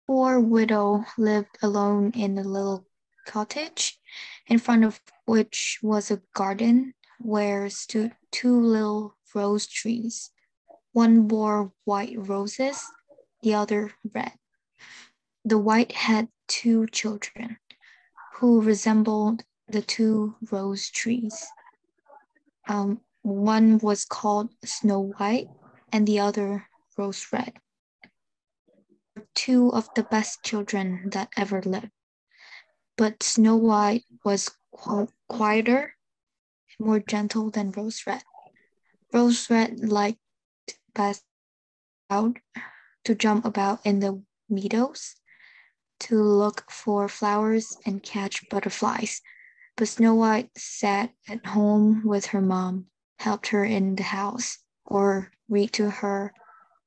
Poor widow lived alone in a little cottage, in front of which was a garden where stood two little rose trees. One bore white roses, the other red. The white had two children who resembled the two rose trees. One was called Snow White and the other Rose Red. Two of the best children that ever lived. But Snow White was quieter, more gentle than Rose Red. Rose Red liked best out to jump about in the meadows, to look for flowers and catch butterflies. But Snow White sat at home with her mom, helped her in the house, or read to her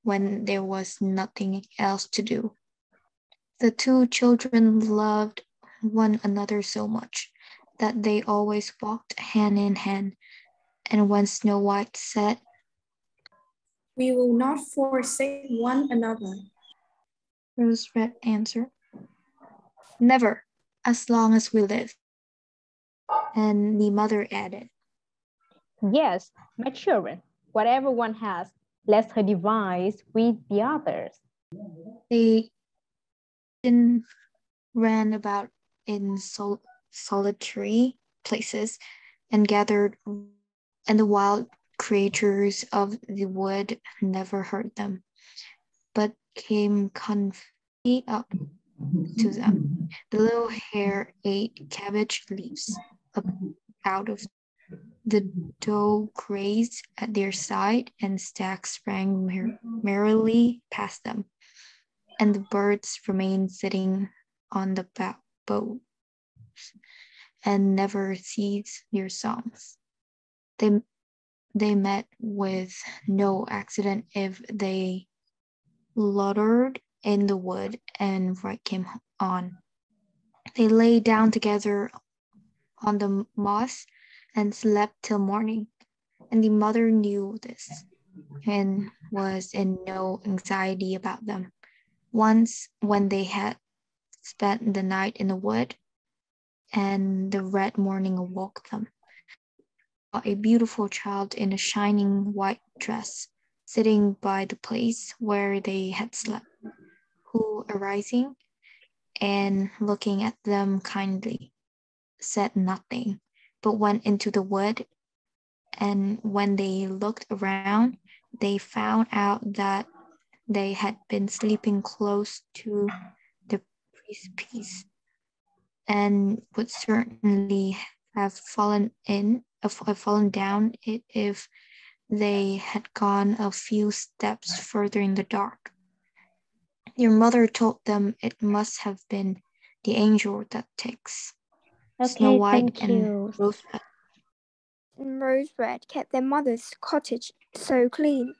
when there was nothing else to do. The two children loved one another so much that they always walked hand in hand. And when Snow White said, "We will not forsake one another," Rose Red answered, "Never, as long as we live." And the mother added, "Yes, my children, whatever one has, let her devise with the others." They ran about in solitary places and gathered, and the wild creatures of the wood never hurt them, but came confidently up to them. The little hare ate cabbage leaves out of the doe grazed at their side, and stag sprang merrily past them, and the birds remained sitting on the boughs and never ceased their songs. They met with no accident if they loitered in the wood and night came on. They lay down together on the moss and slept till morning. And the mother knew this and was in no anxiety about them. Once, when they had spent the night in the wood, and the red morning awoke them, a beautiful child in a shining white dress, sitting by the place where they had slept, who, arising and looking at them kindly, said nothing, but went into the wood. And when they looked around, they found out that they had been sleeping close to the precipice, and would certainly have fallen down it if they had gone a few steps further in the dark. Your mother told them it must have been the angel that takes Snow Okay, White thank and you. Rose Red. Rose Red kept their mother's cottage so clean.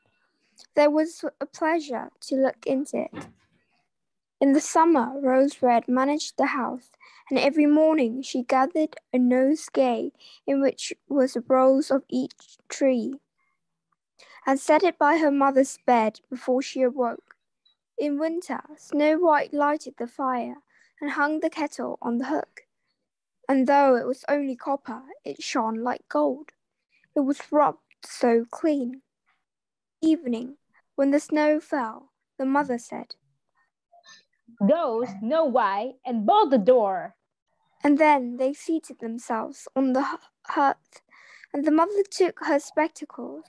There was a pleasure to look into it. In the summer, Rose Red managed the house, and every morning she gathered a nosegay in which was a rose of each tree, and set it by her mother's bed before she awoke. In winter, Snow White lighted the fire and hung the kettle on the hook, and though it was only copper, it shone like gold. It was rubbed so clean. Evening, when the snow fell, the mother said, "Go, Snow White, and bolt the door." and then they seated themselves on the hearth, and the mother took her spectacles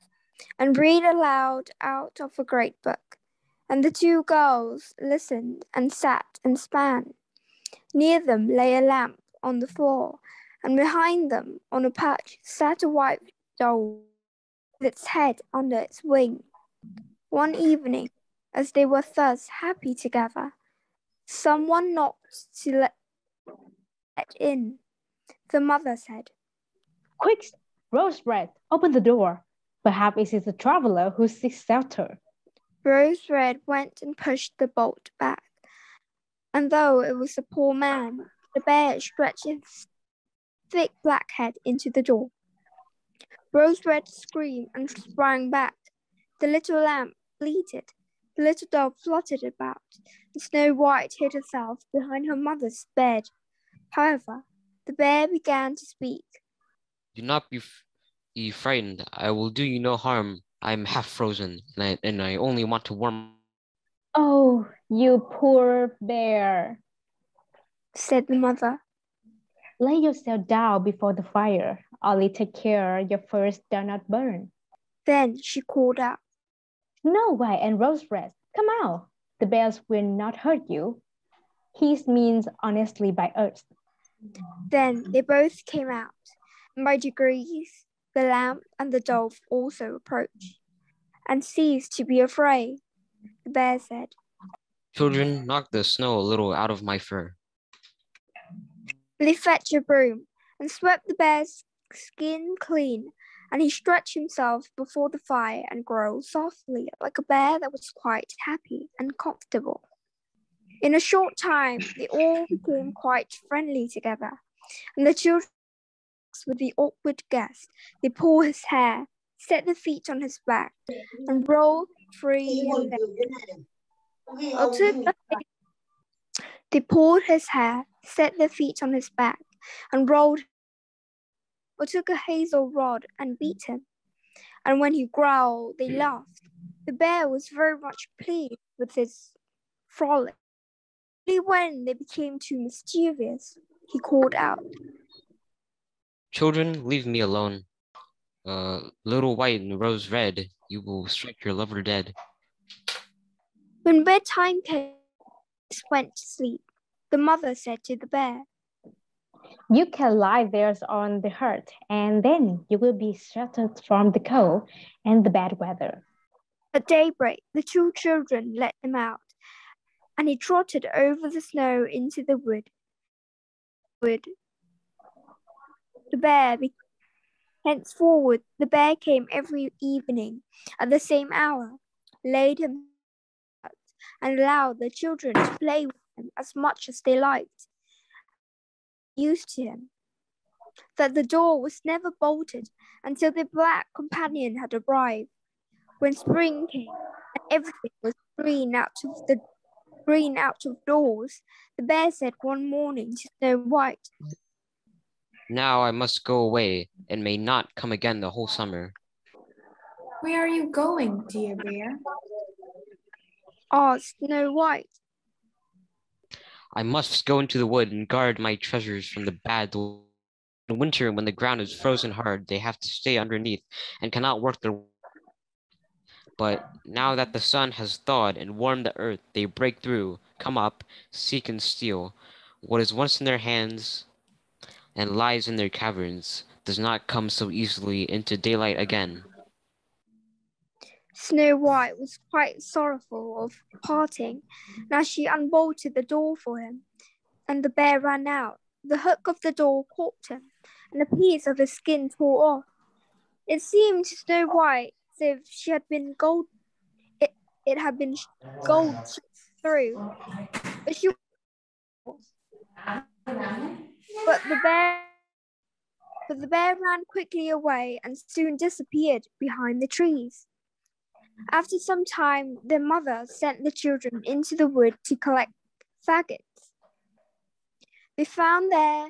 and read aloud out of a great book, and the two girls listened and sat and span. Near them lay a lamp on the floor, and behind them on a perch sat a white doll with its head under its wing. One evening, as they were thus happy together, someone knocked to let in. The mother said, "Quick, Rose Red, open the door. Perhaps it is a traveler who seeks shelter." Rose Red went and pushed the bolt back, and though it was a poor man, the bear stretched his thick black head into the door. Rose Red screamed and sprang back. The little lamb bleated. The little dove fluttered about, and Snow White hid herself behind her mother's bed. However, the bear began to speak. Do not be frightened. I will do you no harm. I'm half frozen, and I only want to warm. Oh, you poor bear, said the mother. Lay yourself down before the fire. Only take care your furs do not burn. Then she called out, Snow White and Rose Red, come out. The bears will not hurt you. He means honestly by us. Then they both came out, and by degrees the lamb and the dove also approached, and ceased to be afraid. The bear said, Children, knock the snow a little out of my fur. They fetched a broom and swept the bear's skin clean, and he stretched himself before the fire and growled softly like a bear that was quite happy and comfortable. In a short time, they all became quite friendly together, and the children with the awkward guest. They pulled his hair, set their feet on his back, and rolled free his legs. They pulled his hair, set their feet on his back, and rolled, or took a hazel rod and beat him. And when he growled, they laughed. The bear was very much pleased with his frolic. Only when they became too mischievous, he called out, Children, leave me alone. Little White and Rose Red, you will strike your lover dead. When bedtime came, they went to sleep. The mother said to the bear, You can lie there on the hearth, and then you will be sheltered from the cold and the bad weather. At daybreak, the two children let him out, and he trotted over the snow into the wood. Henceforward, the bear came every evening at the same hour, laid him out, and allowed the children to play with him as much as they liked. Used to him that the door was never bolted until the black companion had arrived. When spring came and everything was green out of doors, the bear said one morning to Snow White, Now I must go away and may not come again the whole summer. Where are you going, dear bear? asked Snow White. I must go into the wood and guard my treasures from the bad. In winter, when the ground is frozen hard, they have to stay underneath and cannot work their. But now that the sun has thawed and warmed the earth, they break through, come up, seek and steal. What is once in their hands and lies in their caverns does not come so easily into daylight again. Snow White was quite sorrowful of parting, and as she unbolted the door for him, and the bear ran out, the hook of the door caught him, and a piece of his skin tore off. It seemed to Snow White as if she had been gold. It had been gold through, but the bear ran quickly away and soon disappeared behind the trees. After some time, their mother sent the children into the wood to collect faggots. They found there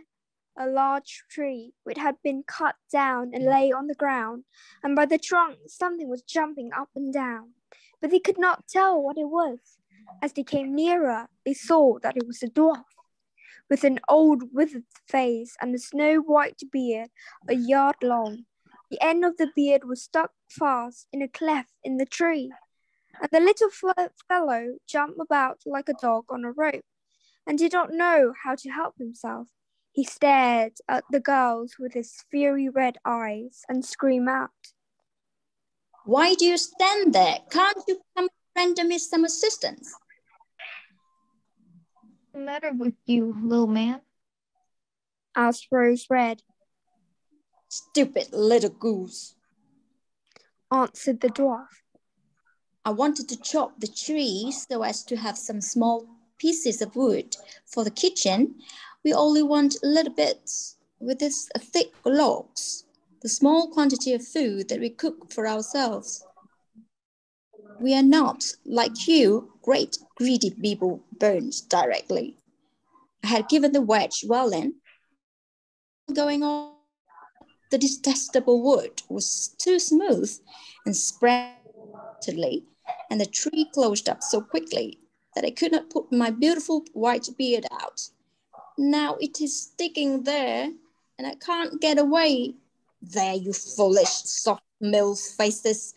a large tree which had been cut down and lay on the ground, and by the trunk something was jumping up and down, but they could not tell what it was. As they came nearer, they saw that it was a dwarf, with an old withered face and a snow-white beard a yard long. The end of the beard was stuck fast in a cleft in the tree, and the little fellow jumped about like a dog on a rope, and did not know how to help himself. He stared at the girls with his fiery red eyes and screamed out, Why do you stand there? Can't you come render me some assistance? What's the matter with you, little man? asked Rose Red. Stupid little goose, answered the dwarf. I wanted to chop the tree so as to have some small pieces of wood for the kitchen. We only want a little bit with this thick logs, the small quantity of food that we cook for ourselves. We are not, like you, great greedy people burns directly. I had given the wedge well in. Going on, the detestable wood was too smooth and spread, and the tree closed up so quickly that I could not put my beautiful white beard out. Now it is sticking there, and I can't get away. There, you foolish, soft milk faces.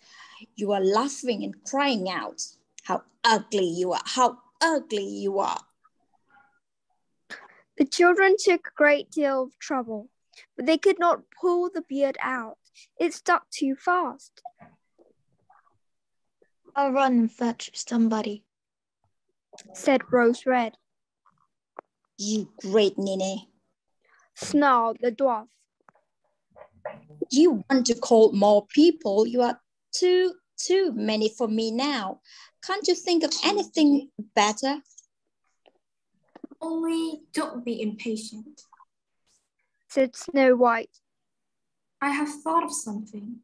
You are laughing and crying out. How ugly you are! How ugly you are! The children took a great deal of trouble, but they could not pull the beard out. It stuck too fast. I'll run and fetch somebody, said Rose Red. You great ninny. Snarled the dwarf. You want to call more people. You are too many for me now. Can't you think of anything better? Only don't be impatient. Said Snow White. I have thought of something.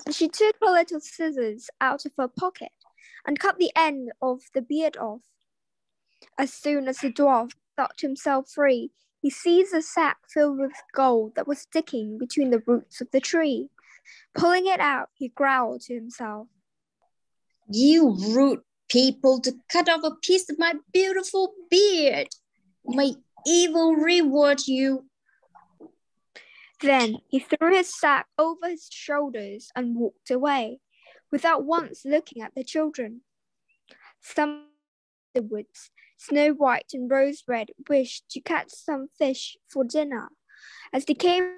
And she took her little scissors out of her pocket and cut the end of the beard off. As soon as the dwarf got himself free, he seized a sack filled with gold that was sticking between the roots of the tree. Pulling it out, he growled to himself. You rude people, to cut off a piece of my beautiful beard. May evil reward you. Then he threw his sack over his shoulders and walked away, without once looking at the children. Some afterwards, Snow White and Rose Red wished to catch some fish for dinner. As they came,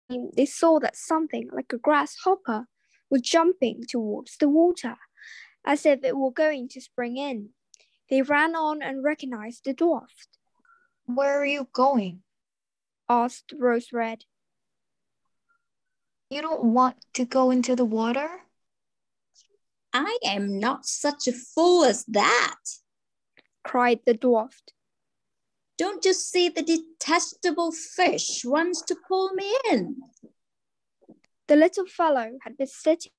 they saw that something like a grasshopper was jumping towards the water, as if it were going to spring in. They ran on and recognized the dwarf. Where are you going? Asked Rose Red. You don't want to go into the water? I am not such a fool as that, cried the dwarf. Don't you see the detestable fish wants to pull me in? The little fellow had been sitting,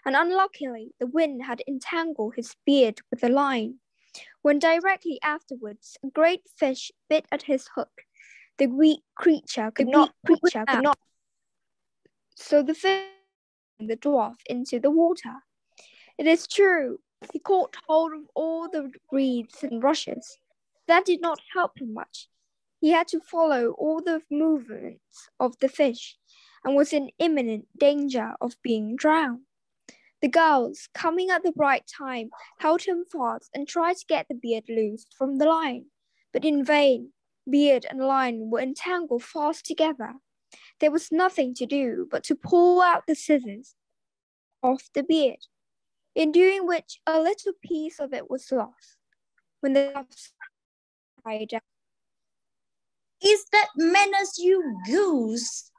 and unluckily the wind had entangled his beard with a line. When directly afterwards a great fish bit at his hook, the weak creature could not. So the fish threw the dwarf into the water. It is true, he caught hold of all the reeds and rushes. That did not help him much. He had to follow all the movements of the fish and was in imminent danger of being drowned. The girls, coming at the right time, held him fast and tried to get the beard loose from the line, but in vain. Beard and line were entangled fast together. There was nothing to do but to pull out the scissors off the beard, in doing which a little piece of it was lost. When the doves cried out, Is that manners, you goose?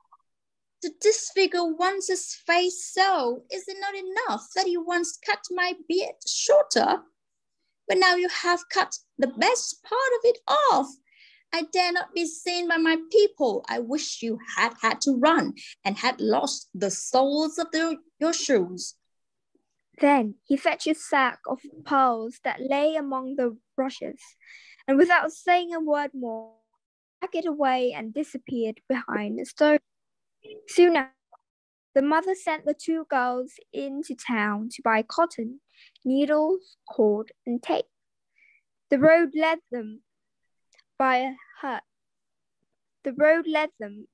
To disfigure one's face so, is it not enough that you once cut my beard shorter? But now you have cut the best part of it off. I dare not be seen by my people. I wish you had had to run and had lost the soles of your shoes. Then he fetched a sack of pearls that lay among the rushes, and without saying a word more, packed it away and disappeared behind a stone. Soon after, the mother sent the two girls into town to buy cotton, needles, cord, and tape. The road led them by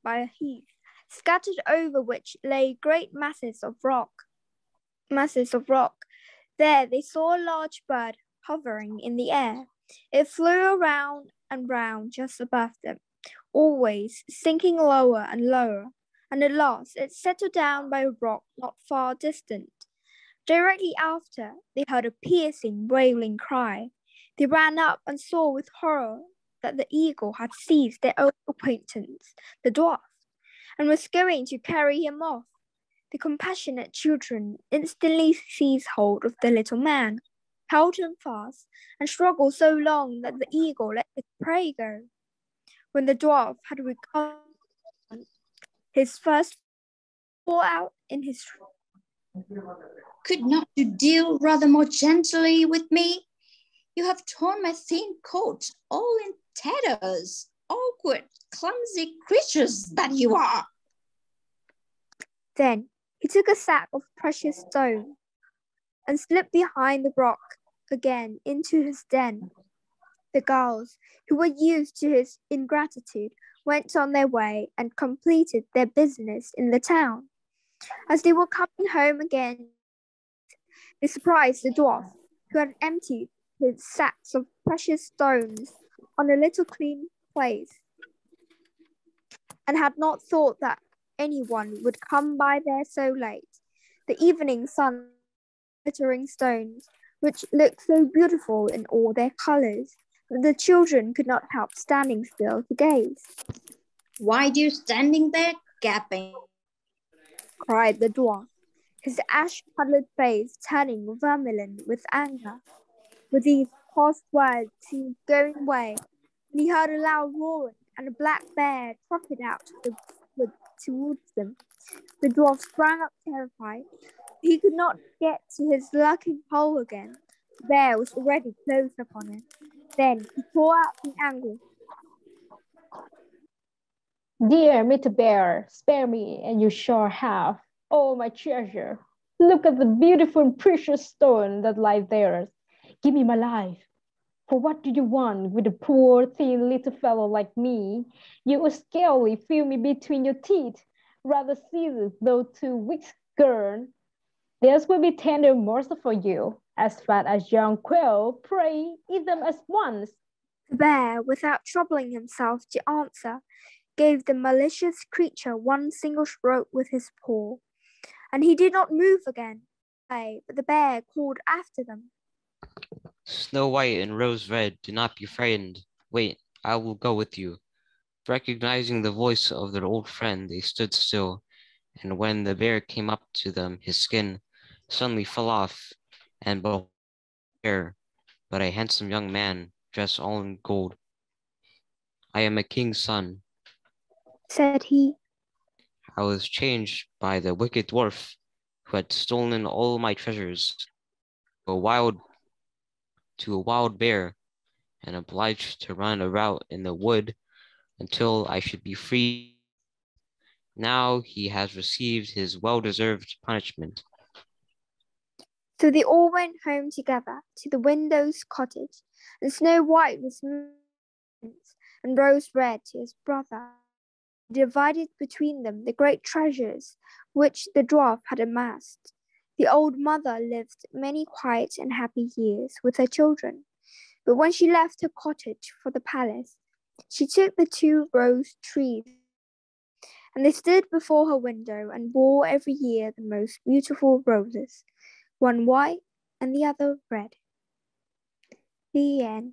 a heath, scattered over which lay great masses of rock. There they saw a large bird hovering in the air. It flew around and round just above them, always sinking lower and lower, and at last it settled down by a rock not far distant. Directly after, they heard a piercing, wailing cry. They ran up and saw with horror that the eagle had seized their old acquaintance, the dwarf, and was going to carry him off. The compassionate children instantly seized hold of the little man, held him fast, and struggled so long that the eagle let his prey go. When the dwarf had recovered his first pour out in his Could not you deal rather more gently with me? You have torn my thin coat all in tatters, awkward, clumsy creatures that you are. Then he took a sack of precious stones and slipped behind the rock again into his den. The girls, who were used to his ingratitude, went on their way and completed their business in the town. As they were coming home again, they surprised the dwarf, who had emptied his sacks of precious stones on a little clean place, and had not thought that anyone would come by there so late. The evening sun, glittering stones, which looked so beautiful in all their colors, that the children could not help standing still to gaze. Why do you standing there gaping? Cried the dwarf, his ash-colored face turning vermilion with anger. With these last words, he was going away, when he heard a loud roaring, and a black bear trotted out of the wood towards them. The dwarf sprang up terrified. He could not get to his lurking hole again. The bear was already close upon him. Then he tore out in anguish. Dear Mr. Bear, spare me, and you shall have all my treasure. Look at the beautiful and precious stone that lies there. Give me my life. For what do you want with a poor, thin little fellow like me? You will scarcely feel me between your teeth. Rather seize those 2 weak girls. Theirs will be tender morsel for you. As fat as young quail, pray eat them at once. The bear, without troubling himself to answer, gave the malicious creature one single stroke with his paw, and he did not move again. But the bear called after them. Snow White and Rose Red, do not be frightened. Wait, I will go with you. Recognizing the voice of their old friend, they stood still, and when the bear came up to them, his skin suddenly fell off, and both bear, but a handsome young man, dressed all in gold. I am a king's son, Said he. I was changed by the wicked dwarf who had stolen all my treasures to a wild bear and obliged to run about in the wood until I should be free. Now he has received his well-deserved punishment. So they all went home together to the widow's cottage, and Snow White was and Rose Red to his brother. They divided between them the great treasures which the dwarf had amassed. The old mother lived many quiet and happy years with her children, but when she left her cottage for the palace, she took the 2 rose trees, and they stood before her window and bore every year the most beautiful roses, one white and the other red. The end.